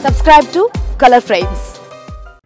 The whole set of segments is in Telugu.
Subscribe to Color Frames.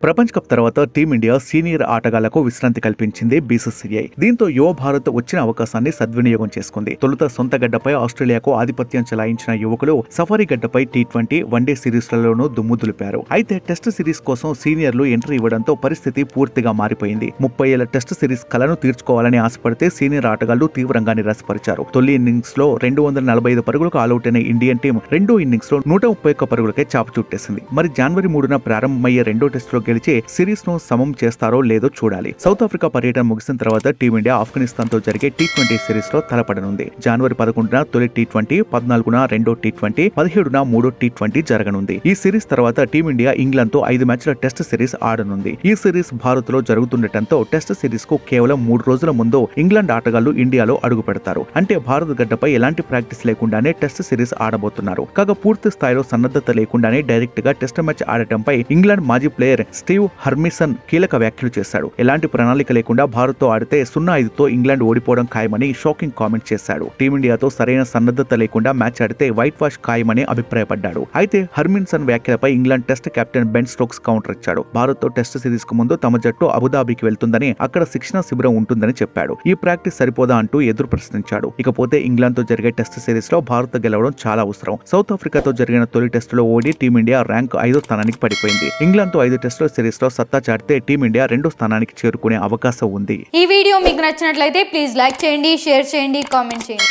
ప్రపంచ కప్ తర్వాత టీమిండియా సీనియర్ ఆటగాళ్లకు విశ్రాంతి కల్పించింది బీసీసీఐ. దీంతో యువ భారత్ వచ్చిన అవకాశాన్ని సద్వినియోగం చేసుకుంది. తొలుత సొంత గడ్డపై ఆస్ట్రేలియాకు ఆధిపత్యం చెలాయించిన యువకులు సఫారీ గడ్డపై టీ20 వన్డే సిరీస్లలోనూ దుమ్ము దులిపారు. అయితే టెస్ట్ సిరీస్ కోసం సీనియర్లు ఎంట్రీ ఇవ్వడంతో పరిస్థితి పూర్తిగా మారిపోయింది. 30 ఏళ్ల టెస్ట్ సిరీస్ కలను తీర్చుకోవాలని ఆశపడితే సీనియర్ ఆటగాళ్లు తీవ్రంగా నిరాశపరిచారు. తొలి ఇన్నింగ్స్ లో 245 పరుగులకు ఆలౌట్ అయిన ఇండియన్ టీం రెండో ఇన్నింగ్స్ లో 131 పరుగులకే చాపు చుట్టేసింది. మరి జనవరి 3న ప్రారంభమయ్యే రెండో టెస్టులో గెలిచి సిరీస్ ను సమం చేస్తారో లేదో చూడాలి. సౌత్ ఆఫ్రికా పర్యటన ముగిసిన తర్వాత టీమిండియా ఆఫ్ఘనిస్తాన్ తో జరిగే టీ20 సిరీస్ లో తలపడనుంది. జనవరి 11న తొలి టీ20, 14న రెండో టీ20, 17న మూడో టీ20 జరగనుంది. ఈ సిరీస్ తర్వాత టీమిండియా ఇంగ్లాండ్ తో 5 మ్యాచ్ల టెస్ట్ సిరీస్ ఆడనుంది. ఈ సిరీస్ భారత్ లో జరుగుతుండటంతో టెస్ట్ సిరీస్ కు కేవలం 3 రోజుల ముందు ఇంగ్లాండ్ ఆటగాళ్లు ఇండియాలో అడుగు పెడతారు. అంటే భారత్ గడ్డపై ఎలాంటి ప్రాక్టీస్ లేకుండానే టెస్ట్ సిరీస్ ఆడబోతున్నారు. కాగా పూర్తి స్థాయిలో సన్నద్ధత లేకుండానే డైరెక్ట్ గా టెస్ట్ మ్యాచ్ ఆడటంపై ఇంగ్లాండ్ మాజీ ప్లేయర్ స్టీవ్ హర్మిసన్ కీలక వ్యాఖ్యలు చేశాడు. ఎలాంటి ప్రణాళిక లేకుండా భారత్ తో ఆడితే 0-5తో ఇంగ్లాండ్ ఓడిపోవడం ఖాయమని షాకింగ్ కామెంట్ చేశాడు. టీమిండియాతో సరైన సన్నద్ధత లేకుండా మ్యాచ్ ఆడితే వైట్ వాష్ ఖాయమని అభిప్రాయపడ్డాడు. అయితే హర్మిసన్ వ్యాఖ్యలపై England test captain Ben Stokes counter ఇచ్చాడు. భారత్ తో టెస్ట్ సిరీస్ కు ముందు తమ జట్టు అబుదాబికి వెళ్తుందని, అక్కడ శిక్షణ శిబిరం ఉంటుందని చెప్పాడు. ఈ ప్రాక్టీస్ సరిపోదా అంటూ ఎదురు ప్రశ్నించాడు. ఇకపోతే ఇంగ్లాండ్ తో జరిగే టెస్ట్ సిరీస్ లో భారత్ గెలవడం చాలా అవసరం. సౌత్ ఆఫ్రికాతో జరిగిన తొలి టెస్టులో ఓడి టీమిండియా ర్యాంక్ 5వ స్థానానికి పడిపోయింది. ఇంగ్లాండ్ తో 5 టెస్టుల సిరీస్ లో సత్తా చాటితే టీమిండియా 2వ స్థానానికి చేరుకునే అవకాశం ఉంది. ఈ వీడియో మీకు నచ్చినట్లయితే ప్లీజ్ లైక్ చేయండి, షేర్ చేయండి, కామెంట్ చేయండి.